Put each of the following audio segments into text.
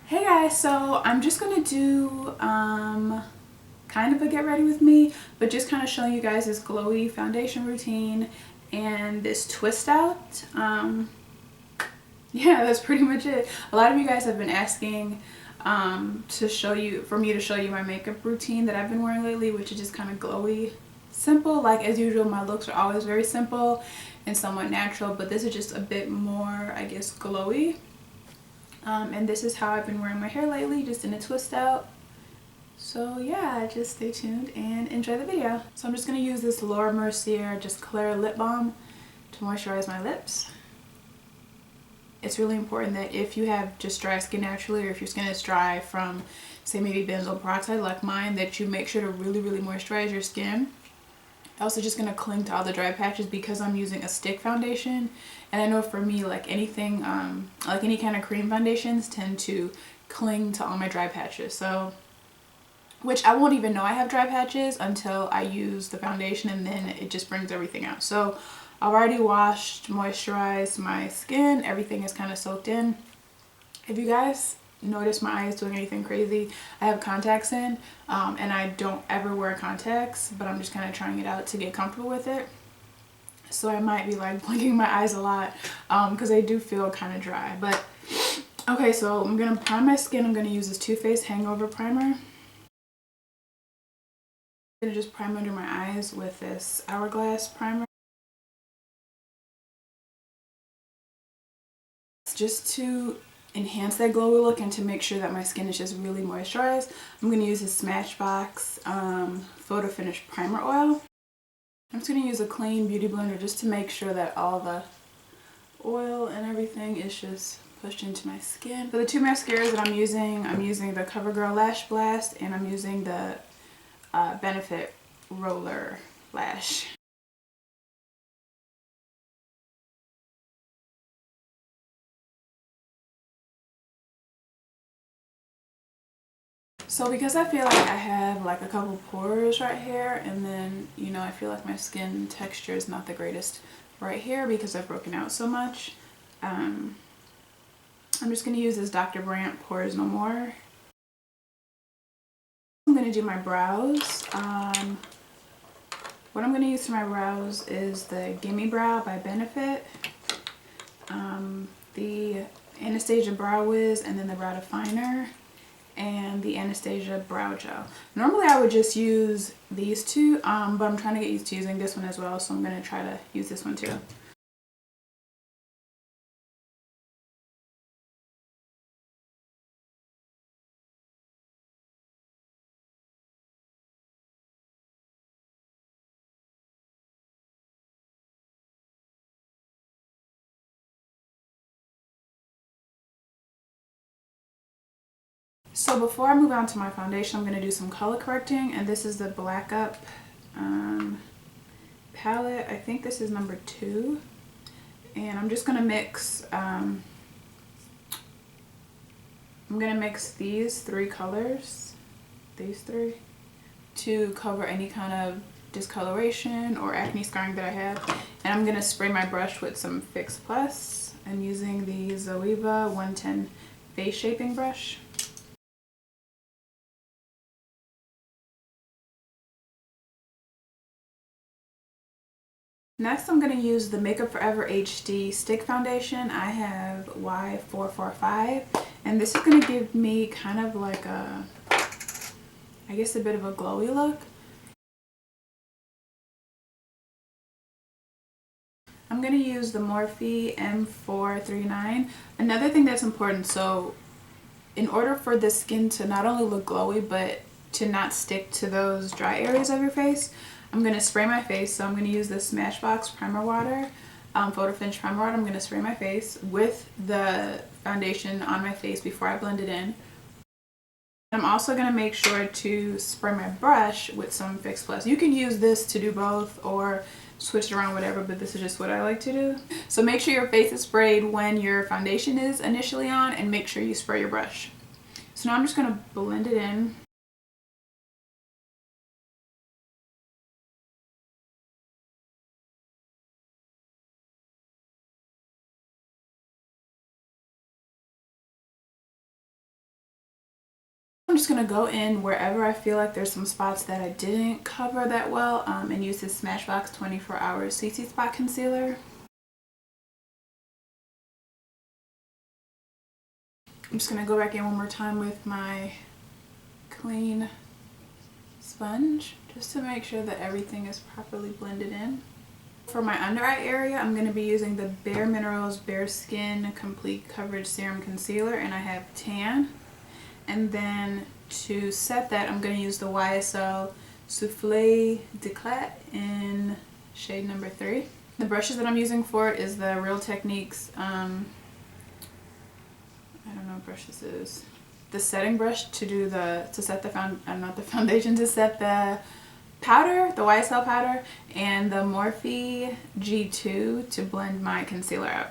Hey guys, so I'm just gonna do kind of a get ready with me, but just kind of showing you guys this glowy foundation routine and this twist out. Yeah, that's pretty much it. A lot of you guys have been asking for me to show you my makeup routine that I've been wearing lately, which is just kind of glowy, simple. Like as usual, my looks are always very simple and somewhat natural, but this is just a bit more, I guess, glowy. And this is how I've been wearing my hair lately, just in a twist out. So yeah, just stay tuned and enjoy the video. So I'm just going to use this Mercier just clear lip balm to moisturize my lips. It's really important that if you have just dry skin naturally, or if your skin is dry from, say, maybe benzoyl peroxide like mine, that you make sure to really moisturize your skin. Also just going to cling to all the dry patches because I'm using a stick foundation, and I know for me, like anything, like any kind of cream foundations tend to cling to all my dry patches. So, which I won't even know I have dry patches until I use the foundation, and then it just brings everything out. So I've already washed, moisturized my skin. Everything is kind of soaked in. If you guys notice my eyes doing anything crazy, I have contacts in, and I don't ever wear contacts, but I'm just kind of trying it out to get comfortable with it. So I might be like blinking my eyes a lot because they do feel kind of dry. But okay, so I'm gonna prime my skin. I'm gonna use this Faced Hangover primer. I'm gonna just prime under my eyes with this Hourglass primer, just to enhance that glowy look and to make sure that my skin is just really moisturized. I'm going to use this Smashbox Photo Finish Primer Oil. I'm just going to use a clean beauty blender just to make sure that all the oil and everything is just pushed into my skin. For the two mascaras that I'm using the CoverGirl Lash Blast, and I'm using the Benefit Roller Lash. So because I feel like I have like a couple pores right here, and then, you know, I feel like my skin texture is not the greatest right here because I've broken out so much, I'm just going to use this Dr. Brandt Pores No More. I'm going to do my brows. What I'm going to use for my brows is the Gimme Brow by Benefit, the Anastasia Brow Wiz, and then the Brow Definer, and the Anastasia Brow Gel. Normally I would just use these two, but I'm trying to get used to using this one as well, so I'm going to try to use this one too. So before I move on to my foundation, I'm going to do some color correcting, and this is the Black Up palette. I think this is number 2, and I'm just going to mix these 3 colors, these 3, to cover any kind of discoloration or acne scarring that I have. And I'm going to spray my brush with some Fix Plus. I'm using the Zoeva 110 face shaping brush. Next, I'm going to use the Makeup Forever HD Stick Foundation. I have Y445, and this is going to give me kind of like a, I guess, a bit of a glowy look. I'm going to use the Morphe M439. Another thing that's important, so in order for the skin to not only look glowy, but to not stick to those dry areas of your face, I'm going to spray my face. So I'm going to use this Smashbox Primer Water, Photo Finish Primer Water. I'm going to spray my face with the foundation on my face before I blend it in. I'm also going to make sure to spray my brush with some Fix Plus. You can use this to do both or switch it around, whatever, but this is just what I like to do. So make sure your face is sprayed when your foundation is initially on, and make sure you spray your brush. So now I'm just going to blend it in. I'm just going to go in wherever I feel like there's some spots that I didn't cover that well and use this Smashbox 24 Hour CC Spot Concealer. I'm just going to go back in one more time with my clean sponge just to make sure that everything is properly blended in. For my under eye area, I'm going to be using the Bare Minerals Bare Skin Complete Coverage Serum Concealer, and I have tan. And then to set that, I'm going to use the YSL Soufflé d'Eclat in shade number 3. The brushes that I'm using for it is the Real Techniques, I don't know what brush this is. The setting brush to set the foundation, to set the powder, the YSL powder, and the Morphe G2 to blend my concealer out.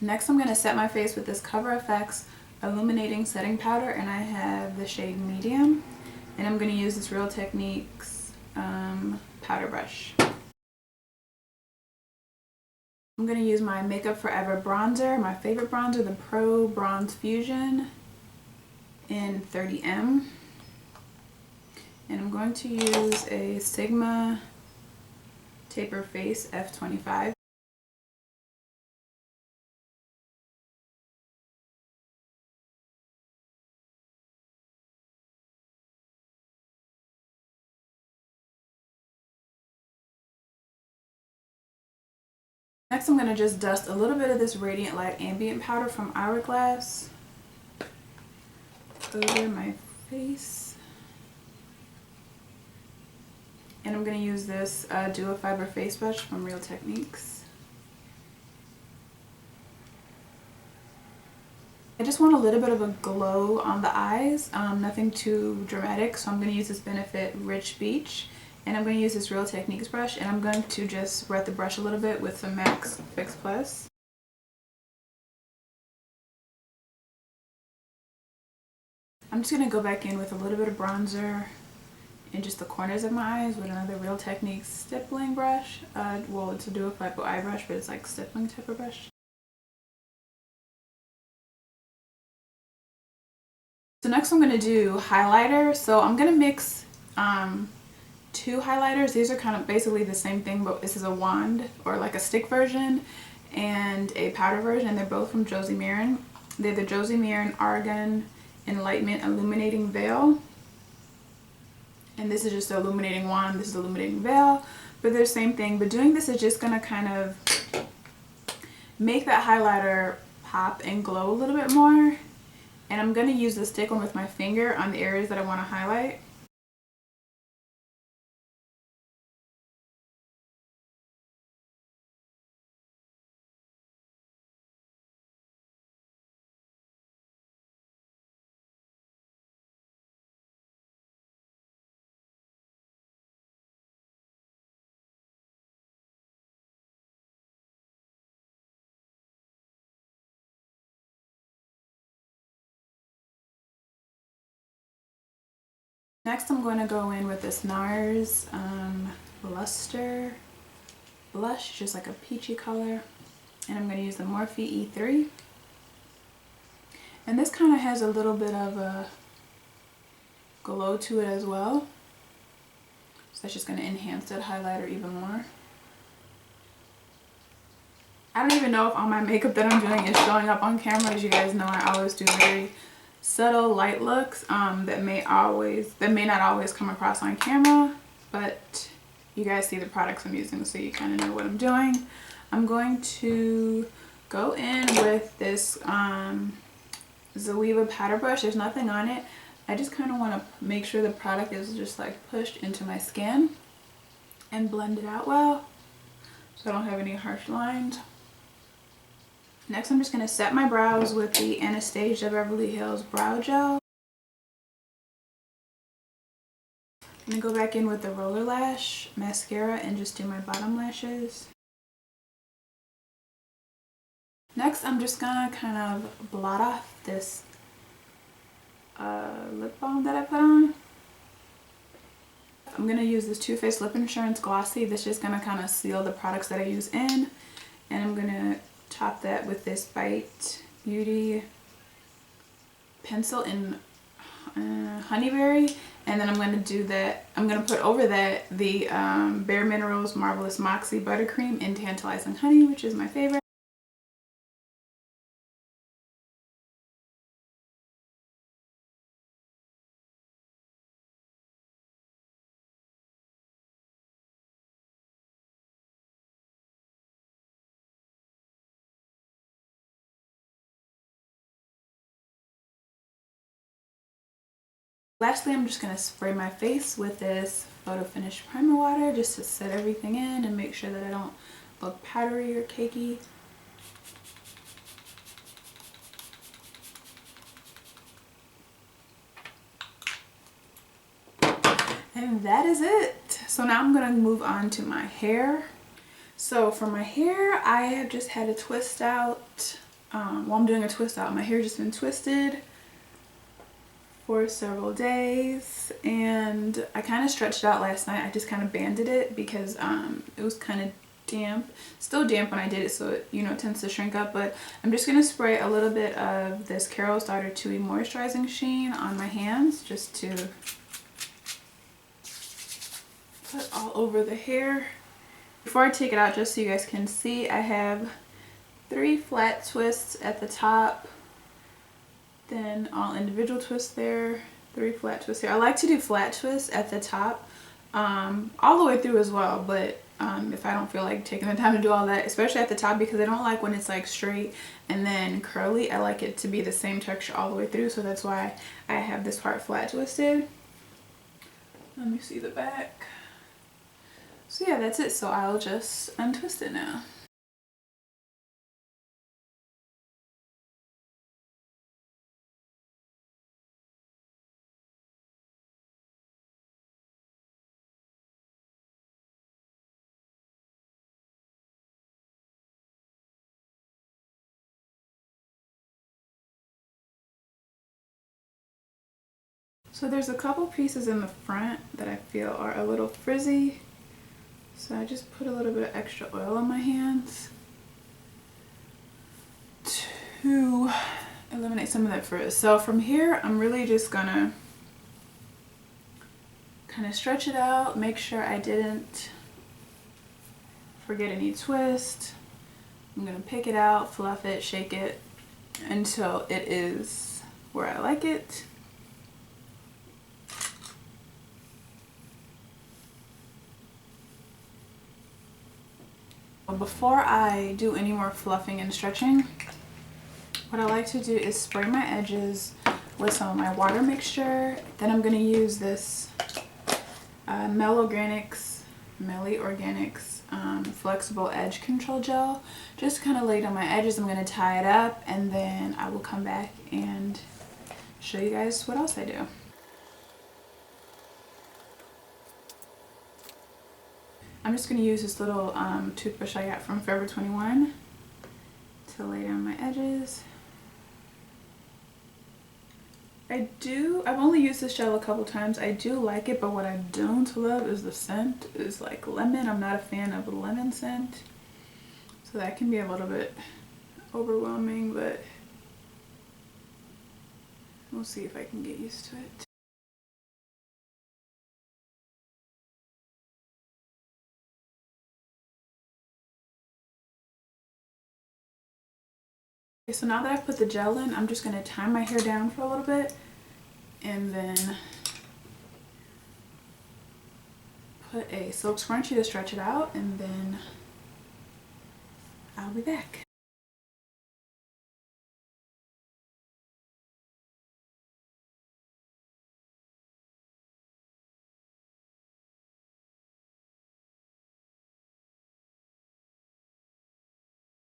Next, I'm going to set my face with this Cover FX Illuminating Setting Powder, and I have the shade Medium. And I'm going to use this Real Techniques powder brush. I'm going to use my Makeup Forever bronzer, my favorite bronzer, the Pro Bronze Fusion in 30M. And I'm going to use a Sigma Taper Face F25. Next, I'm going to just dust a little bit of this Radiant Light Ambient powder from Hourglass over my face. And I'm going to use this Duo Fiber Face Brush from Real Techniques. I just want a little bit of a glow on the eyes, nothing too dramatic, so I'm going to use this Benefit Rich Beach. And I'm going to use this Real Techniques brush, and I'm going to just wet the brush a little bit with some MAC Fix Plus. I'm just going to go back in with a little bit of bronzer in just the corners of my eyes with another Real Techniques stippling brush. Well, it's a Duo Fiber eye brush, but it's like stippling type of brush. So next I'm going to do highlighter. So I'm going to mix two highlighters. These are kind of basically the same thing, but this is a wand or like a stick version and a powder version, and they're both from Josie Maran. They're the Josie Maran Argan Enlightenment Illuminating Veil. And this is just the illuminating wand, this is the illuminating veil, but they're the same thing. But doing this is just going to kind of make that highlighter pop and glow a little bit more. And I'm going to use the stick one with my finger on the areas that I want to highlight. Next I'm going to go in with this Nars Luster blush, just like a peachy color. And I'm going to use the Morphe E3. And this kind of has a little bit of a glow to it as well. So that's just going to enhance that highlighter even more. I don't even know if all my makeup that I'm doing is showing up on camera. As you guys know, I always do very subtle light looks that may not always come across on camera, but you guys see the products I'm using, so you kind of know what I'm doing. I'm going to go in with this Zoeva powder brush. There's nothing on it. I just kind of want to make sure the product is just like pushed into my skin and blend it out well so I don't have any harsh lines. Next, I'm just going to set my brows with the Anastasia Beverly Hills Brow Gel. I'm going to go back in with the Roller Lash Mascara and just do my bottom lashes. Next, I'm just gonna kind of blot off this lip balm that I put on. I'm gonna use this Too Faced Lip Insurance Glossy. This is just gonna kind of seal the products that I use in. And I'm gonna top that with this Bite Beauty pencil in Honeyberry. And then I'm gonna do that, I'm gonna put over that the Bare Minerals Marvelous Moxie Buttercream in Tantalizing Honey, which is my favorite. Lastly, I'm just going to spray my face with this Photo Finish Primer Water just to set everything in and make sure that I don't look powdery or cakey. And that is it. So now I'm going to move on to my hair. So for my hair, I have just had a twist out. Well, I'm doing a twist out. My hair just been twisted for several days, and I kind of stretched it out last night. I just kind of banded it because it was kind of damp, still damp when I did it, so it, you know, tends to shrink up. But I'm just gonna spray a little bit of this Carol's Daughter 2E moisturizing sheen on my hands just to put all over the hair. Before I take it out, just so you guys can see, I have 3 flat twists at the top, then all individual twists there, 3 flat twists here. I like to do flat twists at the top all the way through as well, but if I don't feel like taking the time to do all that, especially at the top, because I don't like when it's like straight and then curly. I like it to be the same texture all the way through, so that's why I have this part flat twisted. Let me see the back. So yeah, that's it. So I'll just untwist it now. So there's a couple pieces in the front that I feel are a little frizzy. So I just put a little bit of extra oil on my hands to eliminate some of that frizz. So from here, I'm really just gonna kind of stretch it out, make sure I didn't forget any twist. I'm gonna pick it out, fluff it, shake it until it is where I like it. Before I do any more fluffing and stretching, what I like to do is spray my edges with some of my water mixture. Then I'm going to use this Melly Organics Flexible Edge Control Gel. Just kind of lay it on my edges. I'm going to tie it up, and then I will come back and show you guys what else I do. I'm just going to use this little toothbrush I got from Forever 21 to lay down my edges. I've only used this gel a couple times. I do like it, but what I don't love is the scent. It's like lemon. I'm not a fan of the lemon scent. So that can be a little bit overwhelming, but we'll see if I can get used to it. Okay, so now that I've put the gel in, I'm just going to tie my hair down for a little bit and then put a silk scrunchie to stretch it out, and then I'll be back.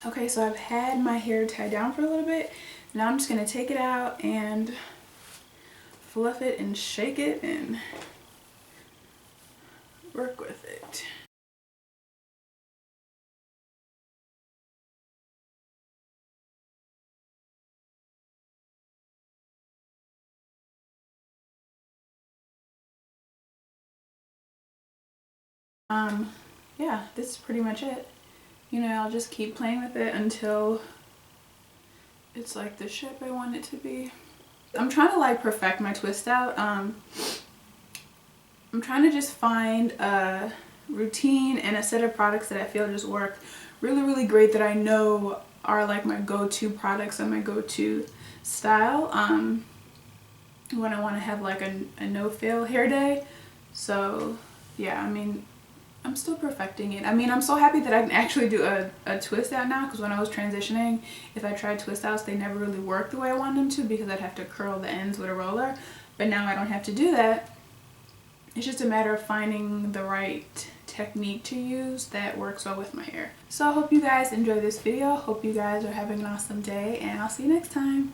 Okay, so I've had my hair tied down for a little bit. Now I'm just going to take it out and fluff it and shake it and work with it. Yeah, this is pretty much it. You know, I'll just keep playing with it until it's like the shape I want it to be. I'm trying to like perfect my twist out. I'm trying to just find a routine and a set of products that I feel just work really great, that I know are like my go-to products and my go-to style when I want to have like a no-fail hair day. So yeah, I mean, I'm still perfecting it. I mean, I'm so happy that I can actually do a twist out now, because when I was transitioning, if I tried twist outs, they never really worked the way I wanted them to, because I'd have to curl the ends with a roller. But now I don't have to do that. It's just a matter of finding the right technique to use that works well with my hair. So I hope you guys enjoyed this video. Hope you guys are having an awesome day, and I'll see you next time.